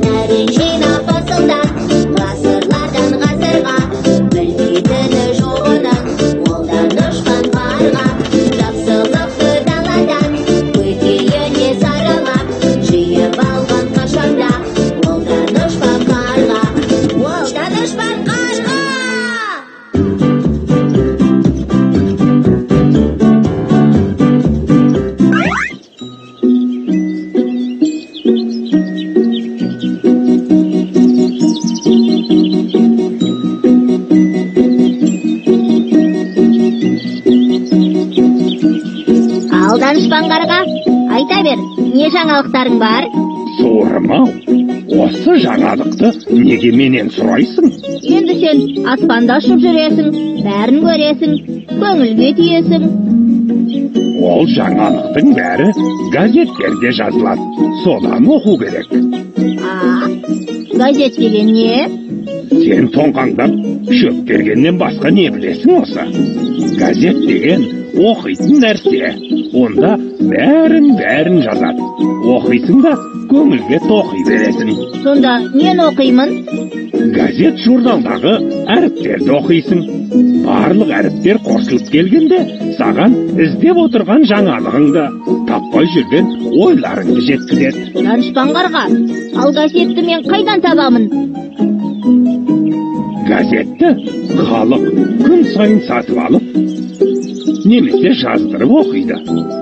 Нәрежена фасылдан, ғасырлардан ғасырға, білмейтіні жоғынан, қолдан ұшқан қарға, жақсылықты даладан, өтейіне саралап, жиып алған қашанда, қолдан ұшқан қарға, қолдан ұшқан қарға! Алданышпан қарға, айта бер, не жаңалықтарың бар? Сорым-ау, осы жаңалықты неге менен сұрайсың? Енді сен аспанда ұшып жүресің, бәрін көресің, көңілге тиесің. Ол жаңалықтың бәрі газеттерде жазылады, содан оқу керек. Газет деген не? Сен тоңқаңдап шөп бергеннен басқа не білесің осы? Газет деген оқитын нәрсе. Онда бәрін жазады. Оқисың да көңілге тоқи бересің. Сонда нені оқимын? Газет журналдағы әріптерді оқисың. Барлық әріптер қосылып келгенде саған іздеп отырған жаңалығыңды, таппай жүрген ойларыңды жеткізеді. Данышпан қарға, ал газетті мен қайдан табамын? Газетті халық күн сайын сатып алып, немесе жаздырып оқиды.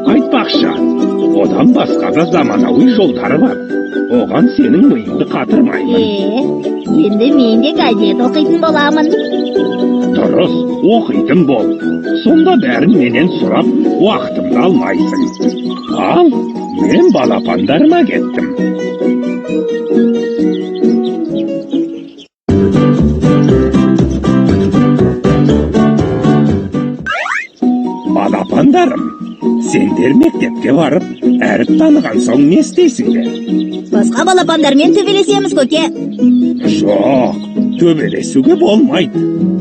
Айтпақшы, одан басқа да заманауи жолдары бар. Оған сенің миыңды қатырмаймын. Енді мен де газет оқитын боламын. Дұрыс, оқитын бол. Сонда бәрін менен сұрап, уақытымды алмайсың. Ал, мен балапандарыма кеттім. Балапандарым, сендер мектепке барып, әріп таныған соң не істейсіңдер? Басқа балапандармен төбелесеміз, көке. Жоқ, төбелесуге болмайды.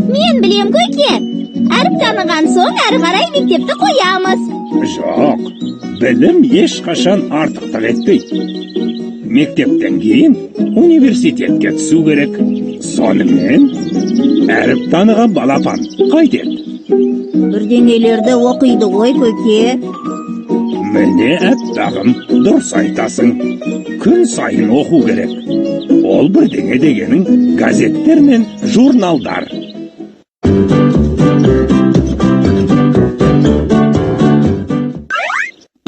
Мен білем, көке. Әріп таныған соң әрі қарай мектепті қоямыз. Жоқ, білім ешқашан артықтық етпейді. Мектептен кейін университетке түсу керек. Сонымен әріп таныған балапан қайтеді? Бірдеңелерді оқиды ғой, көке. Міне әттағым, дұрыс айтасың. Күн сайын оқу керек. Ол бірдеңе дегенің газеттер мен журналдар.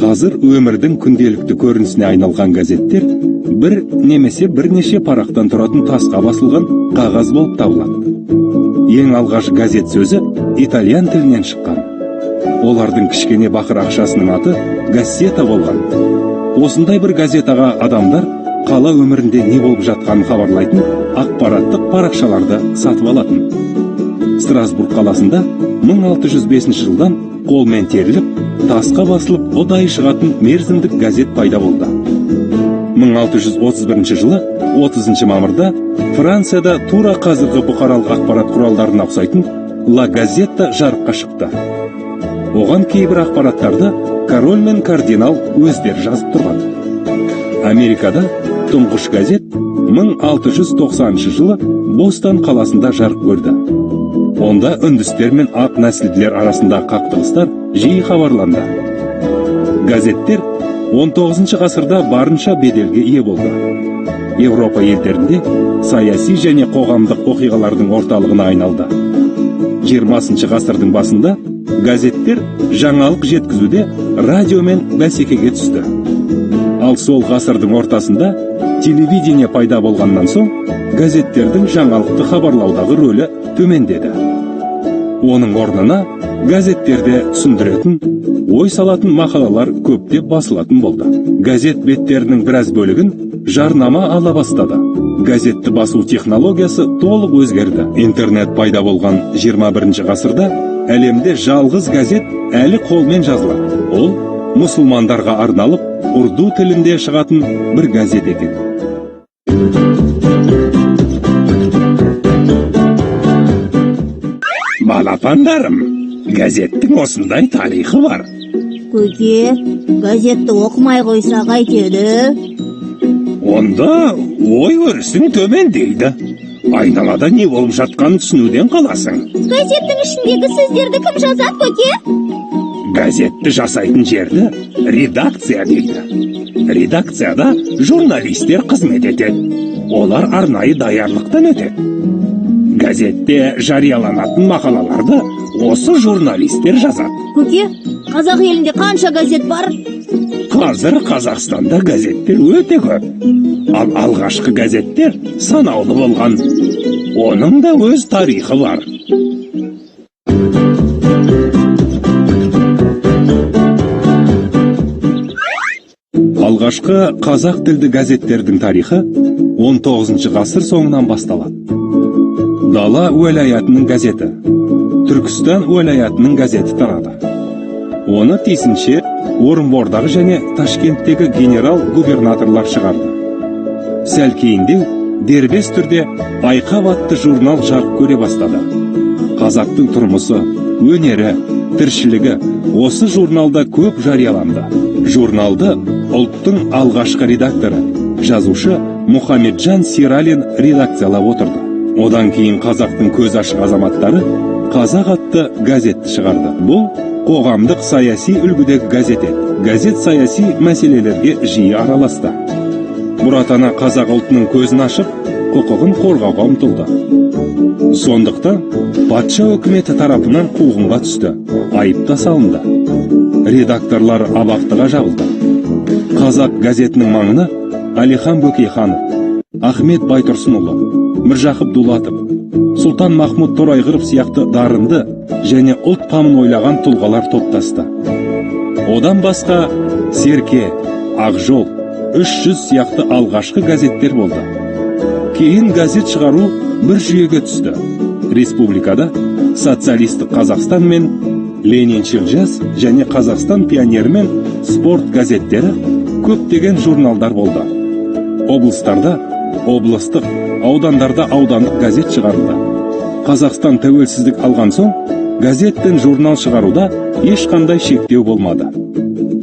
Қазір өмірдің күнделікті көрінісіне айналған газеттер бір немесе бірнеше парақтан тұратын тасқа басылған қағаз болып табылады. Ең алғаш газет сөзі итальян тілінен шыққан. Олардың кішкене бақыр ақшасының аты газета болған. Осындай бір газетаға адамдар қала өмірінде не болып жатқанын хабарлайтын ақпараттық парақшаларды сатып алатын. Страсбург қаласында 1605 жылдан қолмен теріліп, тасқа басылып ұдайы шығатын мерзімдік газет пайда болды. 1631 жылы 30 мамырда Францияда тура қазіргі бұқаралық ақпарат құралдарына ұқсайтын La Gazzetta жарыққа шықты. Оған кейбір ақпараттарды король мен кардинал өздері жазып тұрған. Америкада тұңғыш газет 1690 жылы Бостон қаласында жарық көрді. Онда үндістер мен ақ нәсілділер арасында қақтығыстар жиі хабарланды. Газеттер 19 ғасырда барынша беделге ие болды. Еуропа елдерінде саяси және қоғамдық оқиғалардың орталығына айналды. 20 ғасырдың басында газеттер жаңалық жеткізуде радиомен бәсекеге түсті. Ал сол ғасырдың ортасында телевидение пайда болғаннан соң газеттердің жаңалықты хабарлаудағы рөлі төмендеді. Оның орнына газеттерде түсіндіретін, ой салатын мақалалар көптеп басылатын болды. Газет беттерінің біраз бөлігін жарнама ала бастады. Газетті басу технологиясы толық өзгерді. Интернет пайда болған 21 ғасырда әлемде жалғыз газет әлі қолмен жазылады. Ол мұсылмандарға арналып урду тілінде шығатын бір газет екен. Балапандарым, газеттің осындай тарихы бар. Көке, газетті оқымай қойса қайтеді? Онда ой өрісің төмендейді. Айналада не болып жатқанын түсінуден қаласың. Газеттің ішіндегі сөздерді кім жазады, көке? Газетті жасайтын жерді редакция дейді. Редакцияда журналистер қызмет етеді. Олар арнайы даярлықтан өтеді. Газетте жарияланатын мақалаларды осы журналистер жазады. Көке, қазақ елінде қанша газет бар? Қазір Қазақстанда газеттер өте көп. Ал алғашқы газеттер санаулы болған. Оның да өз тарихы бар. Алғашқы қазақ тілді газеттердің тарихы 19 ғасыр соңынан басталады. Дала уәлаятының газеті, Түркістан уәлаятының газеті тарады. Оны тиісінше Орынбордағы және Ташкенттегі генерал-губернаторлар шығарды. Сәл кейіндеу дербес түрде Айқап атты журнал жарық көре бастады. Қазақтың тұрмысы, өнері, тіршілігі осы журналда көп жарияланды. Журналды ұлттың алғашқы редакторы, жазушы Мұхамеджан Сиралин редакциялап отырды. Одан кейін қазақтың көз ашық азаматтары Қазақ атты газетті шығарды. Бұл қоғамдық саяси үлгідегі газет еді. Газет саяси мәселелерге жиі араласты. Мұрат ана қазақ ұлтының көзін ашып, құқығын қорғауға ұмтылды. Сондықтан патша өкіметі тарапынан қуғынға түсті, айыпта салынды. Редакторлар абақтыға жабылды. Қазақ газетінің маңына Әлихан Бөкейханов, Ахмет Байтұрсынұлы, Міржақып Дулатов, Сұлтан Махмұд Торайғыров сияқты дарынды және ұлт қамын ойлаған тұлғалар топтасты. Одан басқа Серке, Ақжол, 300 сияқты алғашқы газеттер болды. Кейін газет шығару бір жүйеге түсті. Республикада социалистік Қазақстан мен Лениншіл жас және Қазақстан пионері мен спорт газеттері көптеген журналдар болды. Облыстарда облыстық, аудандарда аудандық газет шығарылды. Қазақстан тәуелсіздік алған соң газет пен журнал шығаруда ешқандай шектеу болмады.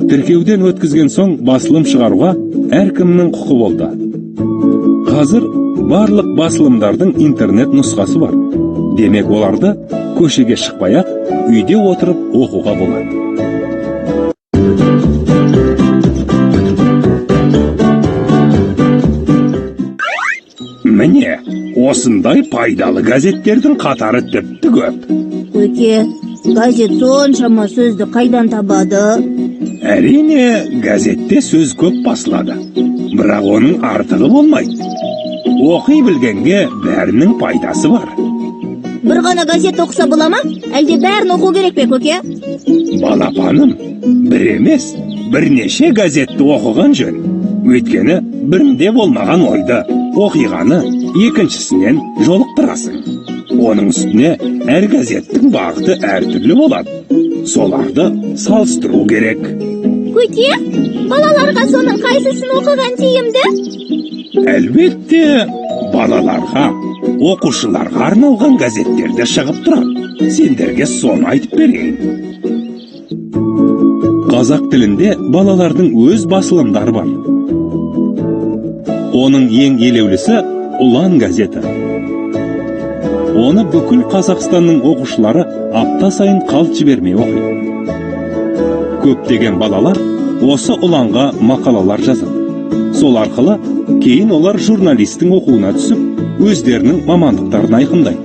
Тіркеуден өткізген соң басылым шығаруға әркімнің құқы болды. Қазір барлық басылымдардың интернет нұсқасы бар. Демек оларды көшеге шықпай-ақ үйде отырып оқуға болады. Міне, осындай пайдалы газеттердің қатары тіпті көп. Көке, газет соншама сөзді қайдан табады? Әрине, газетте сөз көп басылады. Бірақ оның артығы болмайды. Оқи білгенге бәрінің пайдасы бар. Бір ғана газет оқыса бола ма? Әлде бәрін оқу керек пе, көке? Балапаным, бір емес, бірнеше газетті оқыған жөн. Өйткені бірінде болмаған ойды, оқиғаны екіншісінен жолықтырасың. Оның үстіне әр газеттің бағыты әртүрлі болады. Соларды салыстыру керек. Көке, балаларға соның қайсысын оқыған тиімді? Әлбетте, балаларға, оқушыларға арналған газеттерде шығып тұрады. Сендерге соны айтып берейін. Қазақ тілінде балалардың өз басылымдары бар. Оның ең елеулісі Ұлан газеті. Оны бүкіл Қазақстанның оқушылары апта сайын қалт жібермей оқиды. Көптеген балалар осы Ұланға мақалалар жазады. Сол арқылы кейін олар журналистің оқуына түсіп, өздерінің мамандықтарын айқындайды.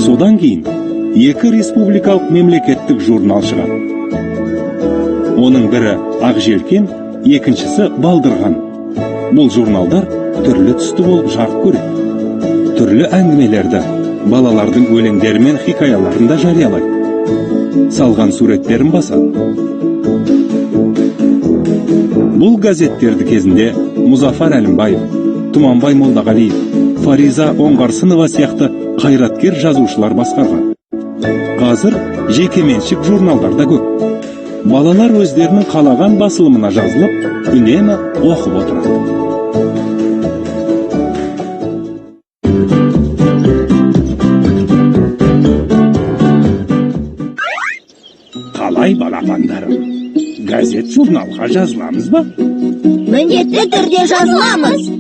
Содан кейін 2 республикалық мемлекеттік журнал шығады. Оның бірі Ақжелкен, екіншісі Балдырған. Бұл журналдар түрлі түсті болып жарық көреді. Түрлі әңгімелерді, балалардың өлеңдері мен хикаяларында жариялайды. Салған суреттерін басады. Бұл газеттерді кезінде Мұзафар Әлімбаев, Тұманбай Молдағалиев, Фариза Оңғарсынова сияқты қайраткер жазушылар басқарған. Қазір жекеменшік журналдарда көп. Балалар өздерінің қалаған басылымына жазылып, үнемі оқып отырады. Қалай газет журналға жазыламыз ба? Міндетті түрде жазыламыз.